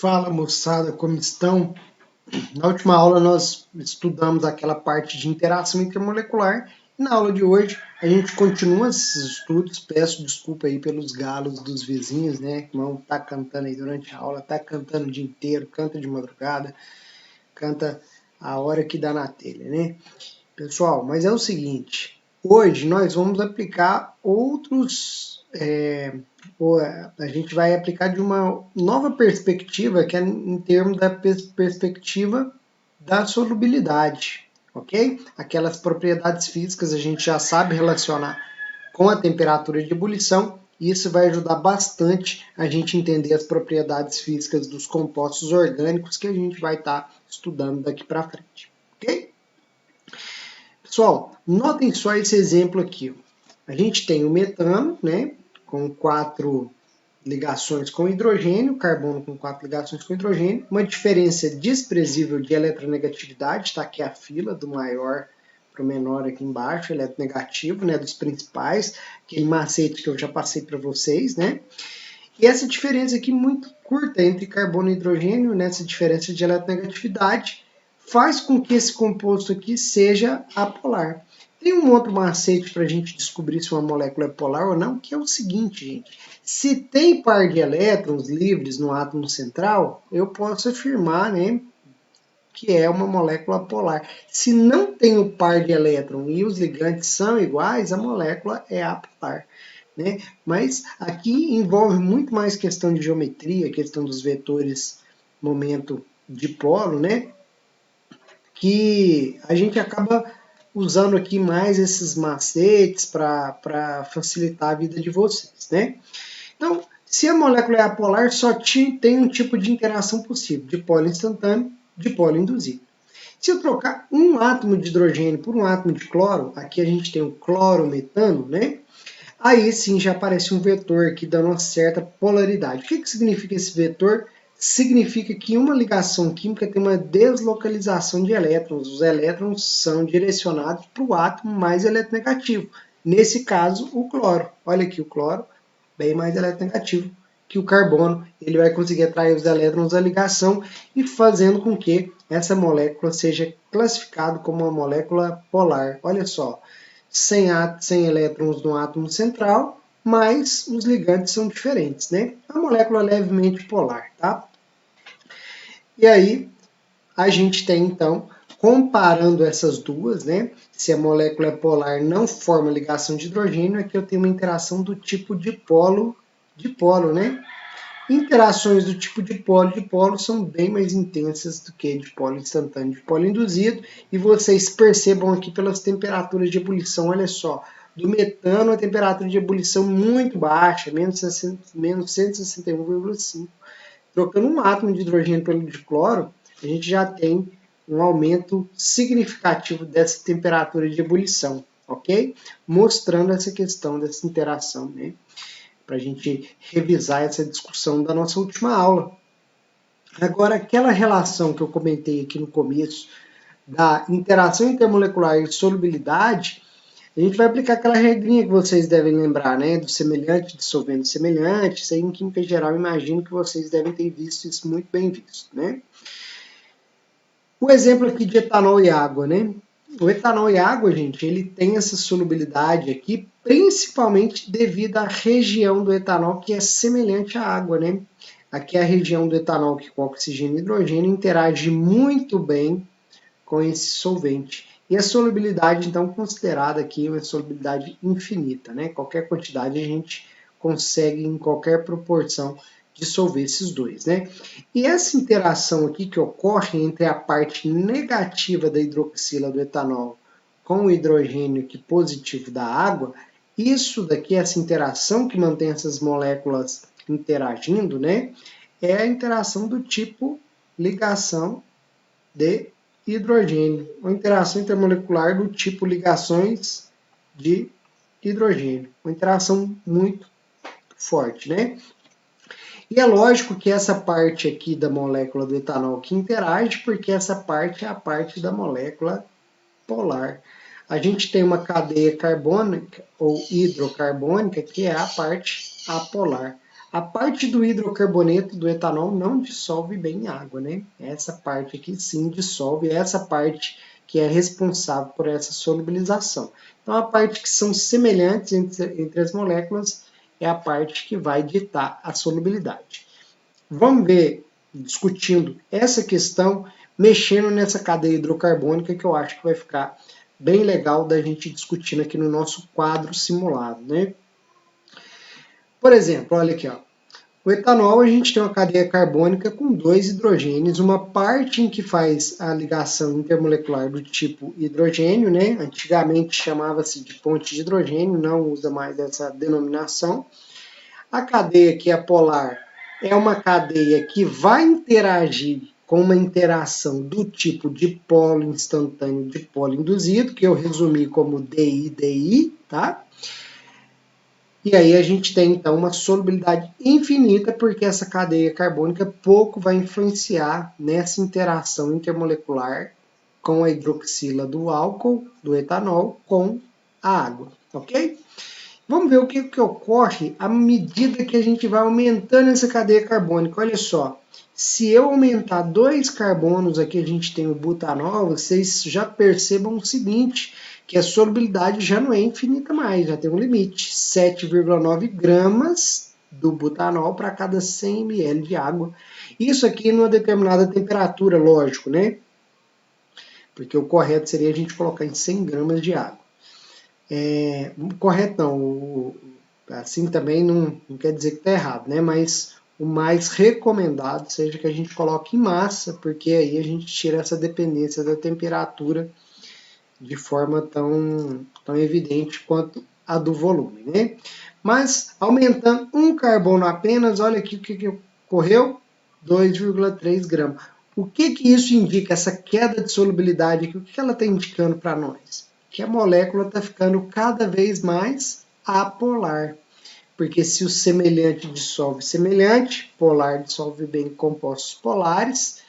Fala moçada, como estão? Na última aula nós estudamos aquela parte de interação intermolecular e na aula de hoje a gente continua esses estudos. Peço desculpa aí pelos galos dos vizinhos, né? Que vão tá cantando aí durante a aula, tá cantando o dia inteiro, canta de madrugada, canta a hora que dá na telha, né? Pessoal, mas é o seguinte, hoje nós vamos aplicar a gente vai aplicar de uma nova perspectiva, que é em termos da perspectiva da solubilidade, ok? Aquelas propriedades físicas a gente já sabe relacionar com a temperatura de ebulição, e isso vai ajudar bastante a gente entender as propriedades físicas dos compostos orgânicos que a gente vai estar estudando daqui para frente, ok? Pessoal, notem só esse exemplo aqui. A gente tem o metano, né, com 4 ligações com hidrogênio, carbono com 4 ligações com hidrogênio, uma diferença desprezível de eletronegatividade, tá? Que é a fila do maior para o menor aqui embaixo, eletronegativo, né, dos principais, aquele macete que eu já passei para vocês, né? E essa diferença aqui muito curta entre carbono e hidrogênio, nessa diferença de eletronegatividade, faz com que esse composto aqui seja apolar. Tem um outro macete para a gente descobrir se uma molécula é polar ou não, que é o seguinte, gente. Se tem par de elétrons livres no átomo central, eu posso afirmar, né, que é uma molécula polar. Se não tem o par de elétron e os ligantes são iguais, a molécula é apolar. Né? Mas aqui envolve muito mais questão de geometria, questão dos vetores momento dipolo, né? Que a gente acaba usando aqui mais esses macetes para facilitar a vida de vocês, né? Então, se a molécula é apolar, só tem um tipo de interação possível, dipolo instantâneo, dipolo induzido. Se eu trocar um átomo de hidrogênio por um átomo de cloro, aqui a gente tem o clorometano, né? Aí sim já aparece um vetor aqui dando uma certa polaridade. O que significa esse vetor? Significa que uma ligação química tem uma deslocalização de elétrons. Os elétrons são direcionados para o átomo mais eletronegativo. Nesse caso, o cloro. Olha aqui o cloro, bem mais eletronegativo que o carbono. Ele vai conseguir atrair os elétrons da ligação e fazendo com que essa molécula seja classificada como uma molécula polar. Olha só, 100 elétrons no átomo central, mas os ligantes são diferentes, né? A molécula é levemente polar, tá? E aí, a gente tem, então, comparando essas duas, né? Se a molécula é polar não forma ligação de hidrogênio, aqui eu tenho uma interação do tipo dipolo, né? Interações do tipo dipolo são bem mais intensas do que dipolo instantâneo, dipolo induzido, e vocês percebam aqui pelas temperaturas de ebulição, olha só, do metano a temperatura de ebulição muito baixa, menos 161,5. Trocando um átomo de hidrogênio pelo de cloro, a gente já tem um aumento significativo dessa temperatura de ebulição, ok? Mostrando essa questão dessa interação, né? Para a gente revisar essa discussão da nossa última aula. Agora, aquela relação que eu comentei aqui no começo, da interação intermolecular e solubilidade, a gente vai aplicar aquela regrinha que vocês devem lembrar, né? Do semelhante dissolvendo semelhante. Isso aí em química geral, imagino que vocês devem ter visto isso muito bem visto, né? O exemplo aqui de etanol e água, né? O etanol e água, gente, ele tem essa solubilidade aqui, principalmente devido à região do etanol que é semelhante à água, né? Aqui é a região do etanol que com oxigênio e hidrogênio interage muito bem com esse solvente. E a solubilidade, então, considerada aqui uma solubilidade infinita, né? Qualquer quantidade a gente consegue, em qualquer proporção, dissolver esses dois, né? E essa interação aqui que ocorre entre a parte negativa da hidroxila do etanol com o hidrogênio aqui positivo da água, isso daqui, essa interação que mantém essas moléculas interagindo, né? É a interação do tipo ligação de hidrogênio, uma interação intermolecular do tipo ligações de hidrogênio, uma interação muito forte, né? E é lógico que essa parte aqui da molécula do etanol que interage, porque essa parte é a parte da molécula polar. A gente tem uma cadeia carbônica ou hidrocarbônica, que é a parte apolar. A parte do hidrocarboneto do etanol não dissolve bem em água, né? Essa parte aqui sim dissolve, essa parte que é responsável por essa solubilização. Então, a parte que são semelhantes entre as moléculas é a parte que vai ditar a solubilidade. Vamos ver, discutindo essa questão, mexendo nessa cadeia hidrocarbônica, que eu acho que vai ficar bem legal da gente discutindo aqui no nosso quadro simulado, né? Por exemplo, olha aqui, ó. O etanol, a gente tem uma cadeia carbônica com 2 hidrogênios, uma parte em que faz a ligação intermolecular do tipo hidrogênio, né? Antigamente chamava-se de ponte de hidrogênio, não usa mais essa denominação. A cadeia que é polar é uma cadeia que vai interagir com uma interação do tipo dipolo instantâneo, dipolo induzido, que eu resumi como DI-DI, tá? E aí a gente tem, então, uma solubilidade infinita, porque essa cadeia carbônica pouco vai influenciar nessa interação intermolecular com a hidroxila do álcool, do etanol, com a água, ok? Vamos ver o que ocorre à medida que a gente vai aumentando essa cadeia carbônica. Olha só, se eu aumentar 2 carbonos aqui, a gente tem o butanol, vocês já percebam o seguinte, que a solubilidade já não é infinita mais, já tem um limite, 7,9 gramas do butanol para cada 100 ml de água. Isso aqui numa determinada temperatura, lógico, né? Porque o correto seria a gente colocar em 100 gramas de água. Correto não, assim também não quer dizer que está errado, né? Mas o mais recomendado seja que a gente coloque em massa, porque aí a gente tira essa dependência da temperatura de forma tão evidente quanto a do volume, né? Mas aumentando um carbono apenas, olha aqui o que ocorreu, 2,3 gramas. O que isso indica, essa queda de solubilidade aqui? O que ela está indicando para nós? Que a molécula está ficando cada vez mais apolar. Porque se o semelhante dissolve semelhante, polar dissolve bem compostos polares,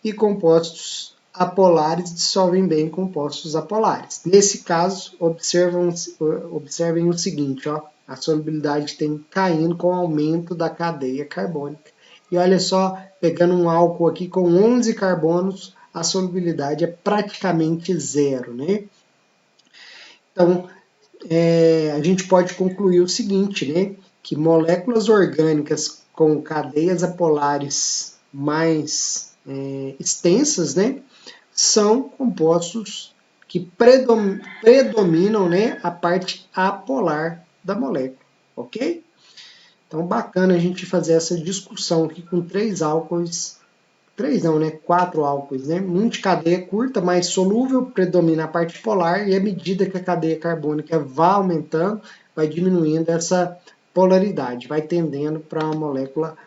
e compostos apolares dissolvem bem compostos apolares. Nesse caso, observem o seguinte, ó, a solubilidade tem caindo com o aumento da cadeia carbônica. E olha só, pegando um álcool aqui com 11 carbonos, a solubilidade é praticamente zero, né? Então, a gente pode concluir o seguinte, né? Que moléculas orgânicas com cadeias apolares mais extensas, né? São compostos que predominam, né, a parte apolar da molécula, ok? Então, bacana a gente fazer essa discussão aqui com 3 álcoois, 3 não, né, 4 álcoois, né? Um de cadeia curta, mais solúvel, predomina a parte polar, e à medida que a cadeia carbônica vai aumentando, vai diminuindo essa polaridade, vai tendendo para uma molécula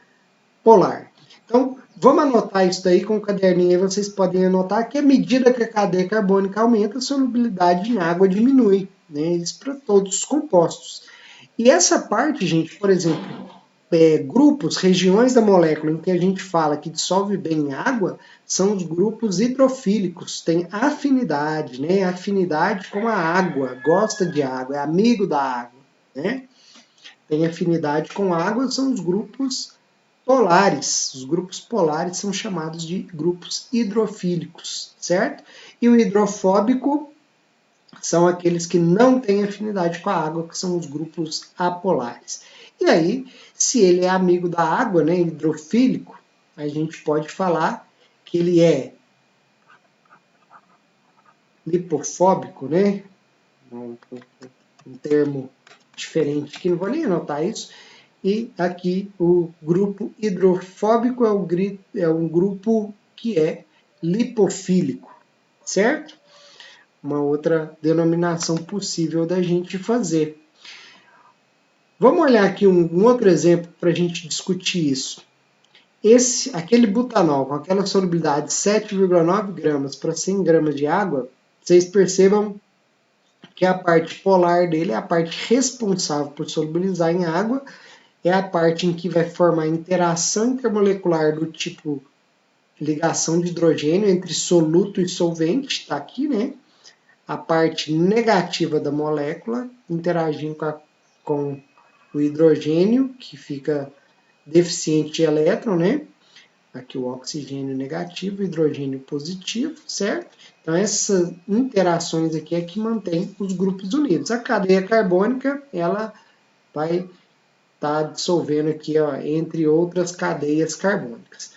polar. Então, vamos anotar isso daí com o caderninho aí, vocês podem anotar que à medida que a cadeia carbônica aumenta, a solubilidade em água diminui, né? Isso para todos os compostos. E essa parte, gente, por exemplo, grupos, regiões da molécula em que a gente fala que dissolve bem em água, são os grupos hidrofílicos, tem afinidade, né? Afinidade com a água, gosta de água, é amigo da água, né? Tem afinidade com a água, são os grupos polares. Os grupos polares são chamados de grupos hidrofílicos, certo? E o hidrofóbico são aqueles que não têm afinidade com a água, que são os grupos apolares. E aí, se ele é amigo da água, né, hidrofílico, a gente pode falar que ele é lipofóbico, né? Um termo diferente que não vou nem anotar isso. E aqui o grupo hidrofóbico é um grupo que é lipofílico, certo? Uma outra denominação possível da gente fazer. Vamos olhar aqui um outro exemplo para a gente discutir isso. Aquele butanol com aquela solubilidade de 7,9 gramas para 100 gramas de água, vocês percebam que a parte polar dele é a parte responsável por solubilizar em água, é a parte em que vai formar interação intermolecular do tipo ligação de hidrogênio entre soluto e solvente, está aqui, né? A parte negativa da molécula interagindo com o hidrogênio, que fica deficiente de elétron, né? Aqui o oxigênio negativo, o hidrogênio positivo, certo? Então essas interações aqui é que mantém os grupos unidos. A cadeia carbônica, ela vai estar dissolvendo aqui, ó, entre outras cadeias carbônicas.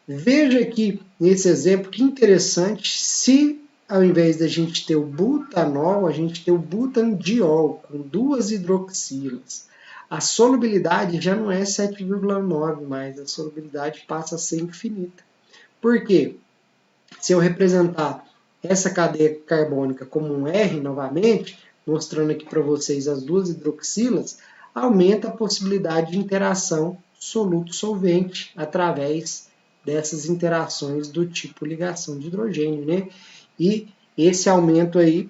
Veja aqui nesse exemplo que interessante, se ao invés da gente ter o butanol, a gente tem o butandiol com 2 hidroxilas. A solubilidade já não é 7,9 mais, a solubilidade passa a ser infinita. Por quê? Se eu representar essa cadeia carbônica como um R novamente, mostrando aqui para vocês as 2 hidroxilas, aumenta a possibilidade de interação soluto-solvente através dessas interações do tipo ligação de hidrogênio, né? E esse aumento aí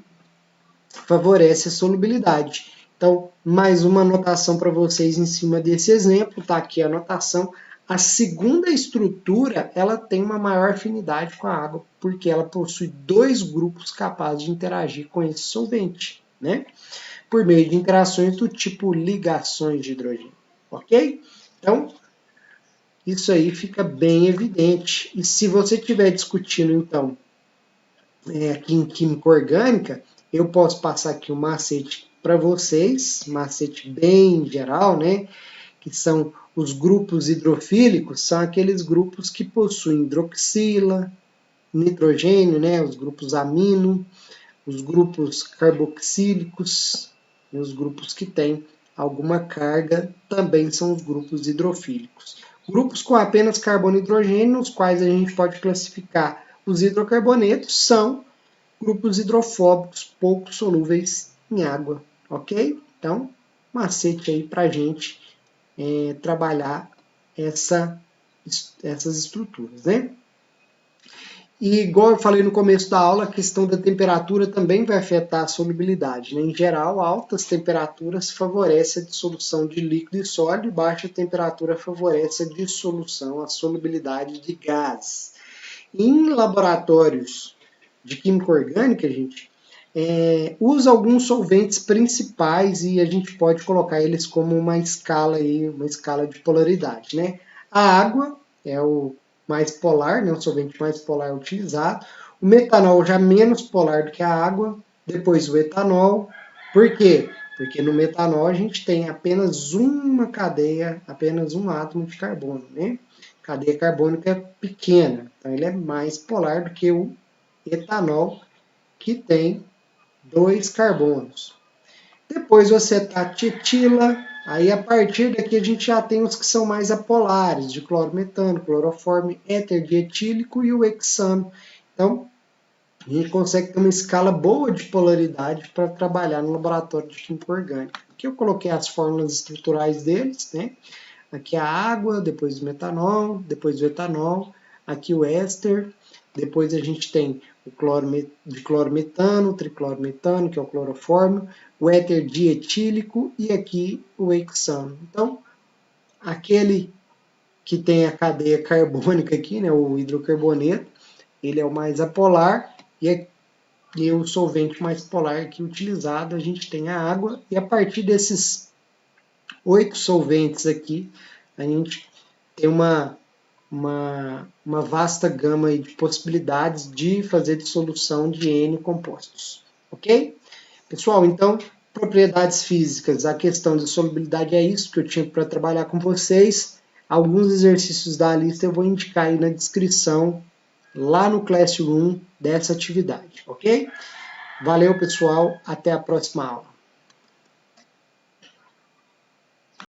favorece a solubilidade. Então, mais uma anotação para vocês em cima desse exemplo, tá aqui a anotação. A segunda estrutura, ela tem uma maior afinidade com a água, porque ela possui 2 grupos capazes de interagir com esse solvente, né? Por meio de interações do tipo ligações de hidrogênio, ok? Então, isso aí fica bem evidente. E se você estiver discutindo, então, aqui em química orgânica, eu posso passar aqui um macete para vocês, macete bem geral, né? Que são os grupos hidrofílicos, são aqueles grupos que possuem hidroxila, nitrogênio, né? Os grupos amino, os grupos carboxílicos, e os grupos que têm alguma carga também são os grupos hidrofílicos. Grupos com apenas carbono e hidrogênio, nos quais a gente pode classificar os hidrocarbonetos, são grupos hidrofóbicos pouco solúveis em água, ok? Então, macete aí para a gente trabalhar essas estruturas, né? E igual eu falei no começo da aula, a questão da temperatura também vai afetar a solubilidade, né? Em geral, altas temperaturas favorecem a dissolução de líquido e sólido, e baixa temperatura favorece a dissolução, a solubilidade de gás. Em laboratórios de química orgânica, gente, usa alguns solventes principais e a gente pode colocar eles como uma escala de polaridade, né? A água é o mais polar, né? O solvente mais polar utilizado. O metanol já menos polar do que a água. Depois o etanol. Por quê? Porque no metanol a gente tem apenas uma cadeia, apenas um átomo de carbono, né? Cadeia carbônica pequena. Então ele é mais polar do que o etanol, que tem 2 carbonos. Depois o acetato de etila, aí a partir daqui a gente já tem os que são mais apolares, de clorometano, cloroforme, éter dietílico e o hexano. Então, a gente consegue ter uma escala boa de polaridade para trabalhar no laboratório de química orgânica. Aqui eu coloquei as fórmulas estruturais deles, né? Aqui a água, depois o metanol, depois o etanol, aqui o éster, depois a gente tem o clorometano, o triclorometano, que é o clorofórmio, o éter dietílico e aqui o hexano. Então, aquele que tem a cadeia carbônica aqui, né, o hidrocarboneto, ele é o mais apolar e o solvente mais polar aqui utilizado, a gente tem a água, e a partir desses 8 solventes aqui, a gente tem uma vasta gama de possibilidades de fazer dissolução de N compostos, ok? Pessoal, então, propriedades físicas, a questão de solubilidade é isso que eu tinha para trabalhar com vocês. Alguns exercícios da lista eu vou indicar aí na descrição, lá no Classroom dessa atividade, ok? Valeu, pessoal, até a próxima aula.